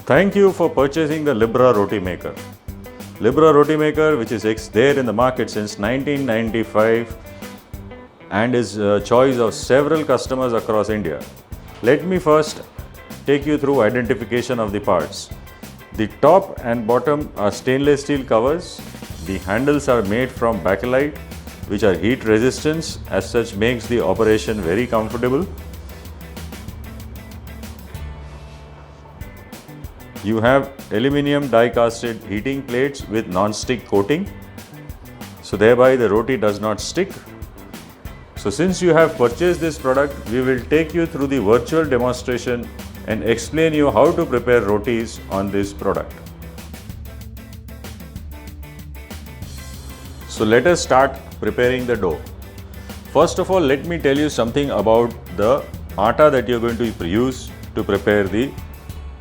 Thank you for purchasing the Libra Roti Maker. Libra Roti Maker, which is there in the market since 1995 and is a choice of several customers across India. Let me first take you through identification of the parts. The top and bottom are stainless steel covers. The handles are made from bakelite, which are heat resistant, as such makes the operation very comfortable. You have aluminium die-casted heating plates with non-stick coating, so thereby the roti does not stick. So since you have purchased this product, we will take you through the virtual demonstration and explain you how to prepare rotis on this product. So let us start preparing the dough. First of all, let me tell you something about the atta that you are going to use to prepare the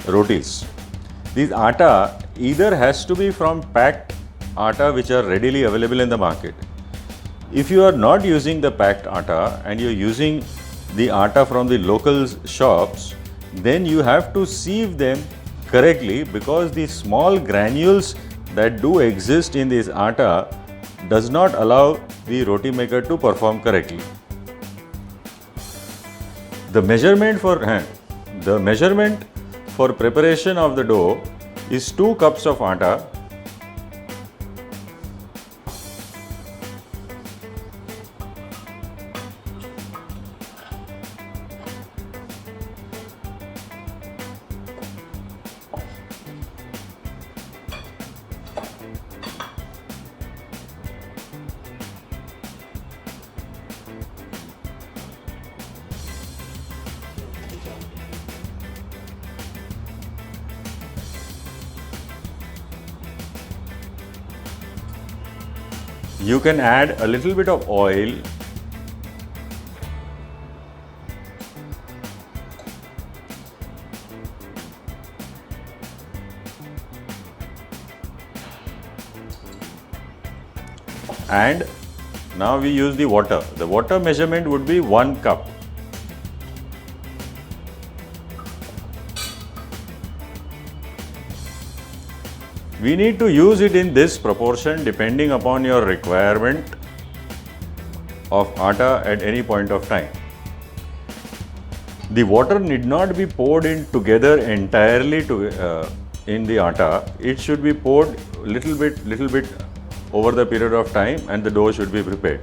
rotis. This atta either has to be from packed atta which are readily available in the market. If you are not using the packed atta and you are using the atta from the local shops, then you have to sieve them correctly, because the small granules that do exist in this atta does not allow the roti maker to perform correctly. The measurement for preparation of the dough is 2 cups of atta, you can add a little bit of oil and now we use the water. The water measurement would be 1 cup. We need to use it in this proportion depending upon your requirement of atta at any point of time. The water need not be poured in together entirely in the atta. It should be poured little bit over the period of time, and the dough should be prepared.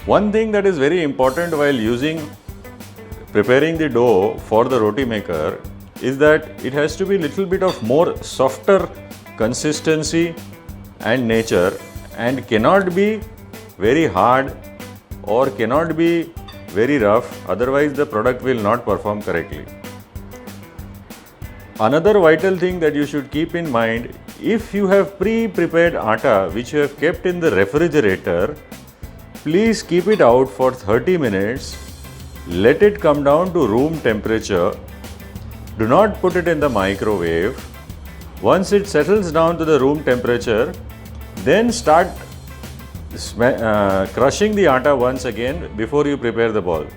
One thing that is very important while preparing the dough for the roti maker is that it has to be little bit of more softer consistency and nature, and cannot be very hard or cannot be very rough, otherwise the product will not perform correctly. Another vital thing that you should keep in mind, if you have pre-prepared atta which you have kept in the refrigerator, please keep it out for 30 minutes, let it come down to room temperature. Do not put it in the microwave. Once it settles down to the room temperature, then start crushing the atta once again before you prepare the balls.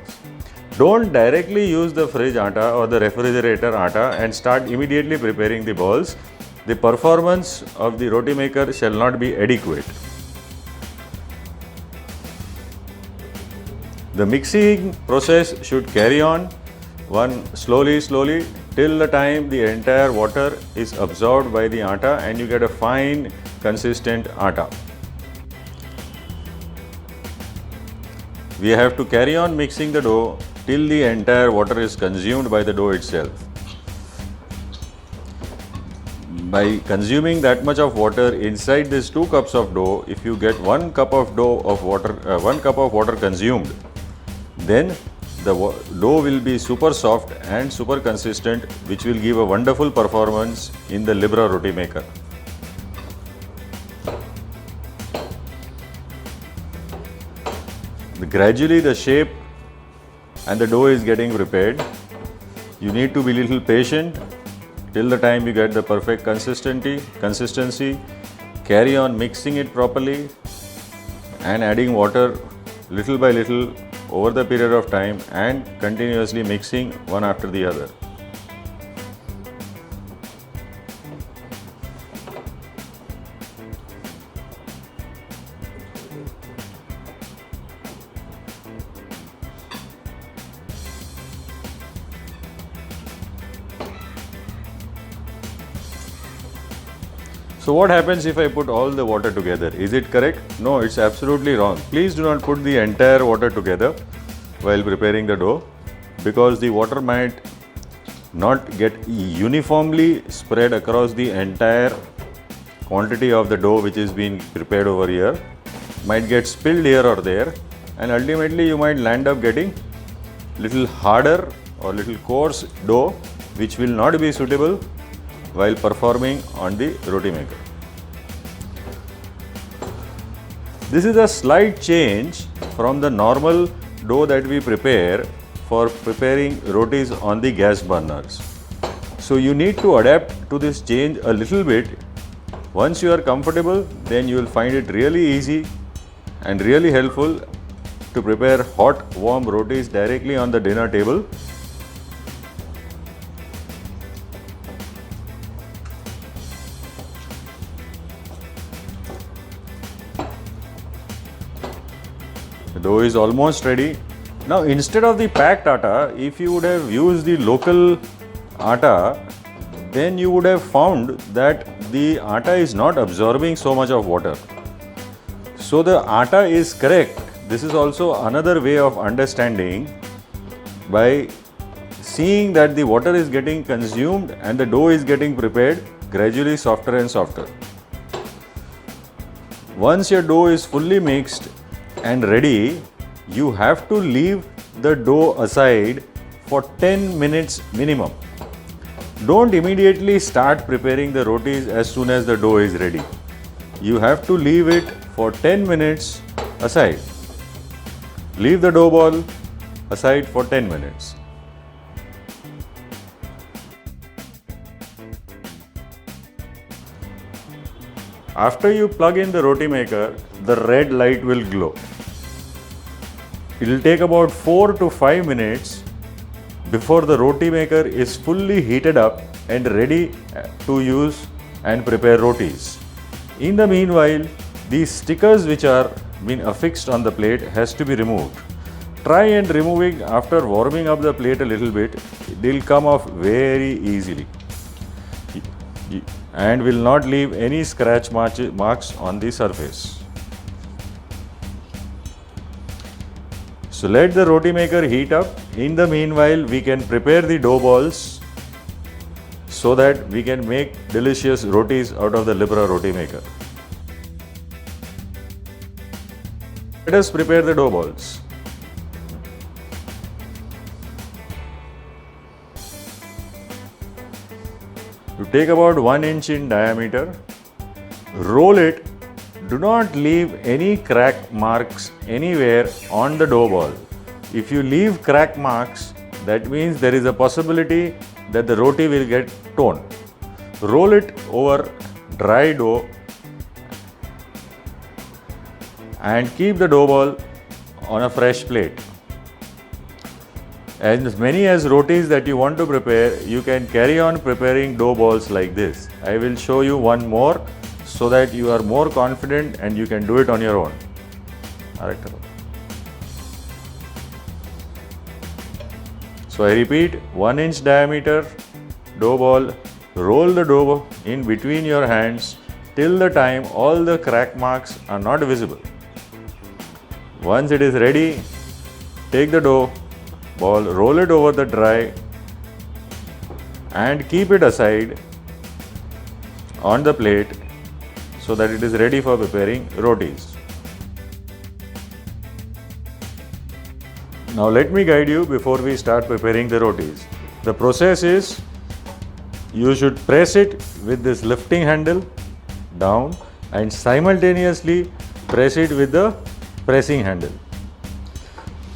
Don't directly use the fridge atta or the refrigerator atta and start immediately preparing the balls. The performance of the roti maker shall not be adequate. The mixing process should carry on slowly till the time the entire water is absorbed by the atta and you get a fine consistent atta. We have to carry on mixing the dough till the entire water is consumed by the dough itself. By consuming that much of water inside this 2 cups of dough, if you get 1 cup of water consumed, then the dough will be super soft and super consistent, which will give a wonderful performance in the Libra Roti Maker. Gradually the shape and the dough is getting prepared. You need to be little patient till the time you get the perfect consistency. Carry on mixing it properly and adding water little by little over the period of time and continuously mixing one after the other. So what happens if I put all the water together? Is it correct? No, it's absolutely wrong. Please do not put the entire water together while preparing the dough, because the water might not get uniformly spread across the entire quantity of the dough which is being prepared over here. Might get spilled here or there, and ultimately you might land up getting little harder or little coarse dough which will not be suitable while performing on the roti maker. This is a slight change from the normal dough that we prepare for preparing rotis on the gas burners. So you need to adapt to this change a little bit. Once you are comfortable, then you will find it really easy and really helpful to prepare hot, warm rotis directly on the dinner table. The dough is almost ready. Now, instead of the packed atta, if you would have used the local atta, then you would have found that the atta is not absorbing so much of water. So the atta is correct. This is also another way of understanding, by seeing that the water is getting consumed and the dough is getting prepared gradually softer and softer. Once your dough is fully mixed and ready, you have to leave the dough aside for 10 minutes minimum. Don't immediately start preparing the rotis as soon as the dough is ready. You have to leave it for 10 minutes aside. Leave the dough ball aside for 10 minutes. After you plug in the roti maker, the red light will glow. It will take about 4 to 5 minutes before the roti maker is fully heated up and ready to use and prepare rotis. In the meanwhile, these stickers which are been affixed on the plate has to be removed. Try and removing after warming up the plate a little bit. They will come off very easily and will not leave any scratch marks on the surface. So let the roti maker heat up. In the meanwhile, we can prepare the dough balls so that we can make delicious rotis out of the Libra Roti Maker. Let us prepare the dough balls. You take about 1 inch in diameter, roll it. Do not leave any crack marks anywhere on the dough ball. If you leave crack marks, that means there is a possibility that the roti will get torn. Roll it over dry dough and keep the dough ball on a fresh plate. As many as rotis that you want to prepare, you can carry on preparing dough balls like this. I will show you one more so that you are more confident and you can do it on your own. So I repeat, 1 inch diameter dough ball, roll the dough in between your hands till the time all the crack marks are not visible. Once it is ready, take the dough ball, roll it over the dry and keep it aside on the plate so that it is ready for preparing rotis. Now let me guide you before we start preparing the rotis. The process is, you should press it with this lifting handle down and simultaneously press it with the pressing handle.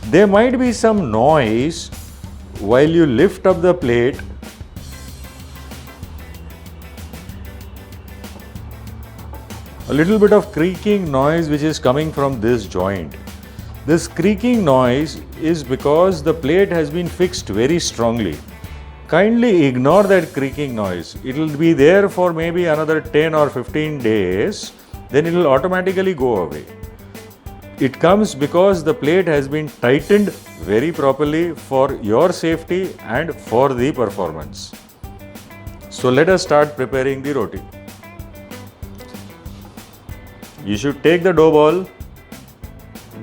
There might be some noise while you lift up the plate, a little bit of creaking noise which is coming from this joint. This creaking noise is because the plate has been fixed very strongly. Kindly ignore that creaking noise. It will be there for maybe another 10 or 15 days, then it will automatically go away. It comes because the plate has been tightened very properly for your safety and for the performance. So let us start preparing the roti. You should take the dough ball,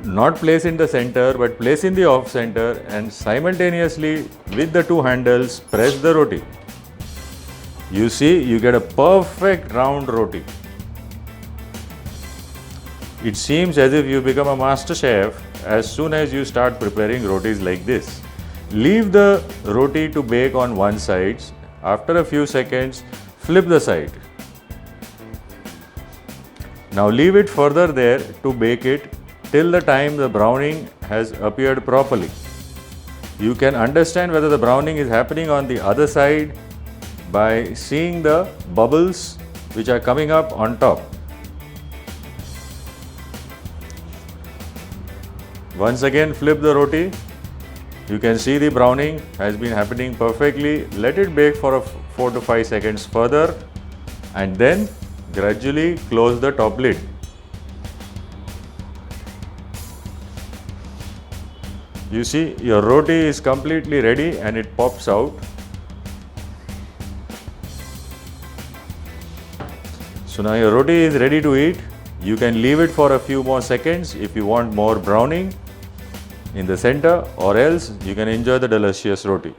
not place in the center but place in the off center, and simultaneously with the two handles press the roti. You see, you get a perfect round roti. It seems as if you become a master chef as soon as you start preparing rotis like this. Leave the roti to bake on one side. After a few seconds, flip the side. Now leave it further there to bake it till the time the browning has appeared properly. You can understand whether the browning is happening on the other side by seeing the bubbles which are coming up on top. Once again, flip the roti. You can see the browning has been happening perfectly. Let it bake for 4 to 5 seconds further and then gradually close the top lid. You see, your roti is completely ready and it pops out. So now your roti is ready to eat. You can leave it for a few more seconds if you want more browning in the center, or else you can enjoy the delicious roti.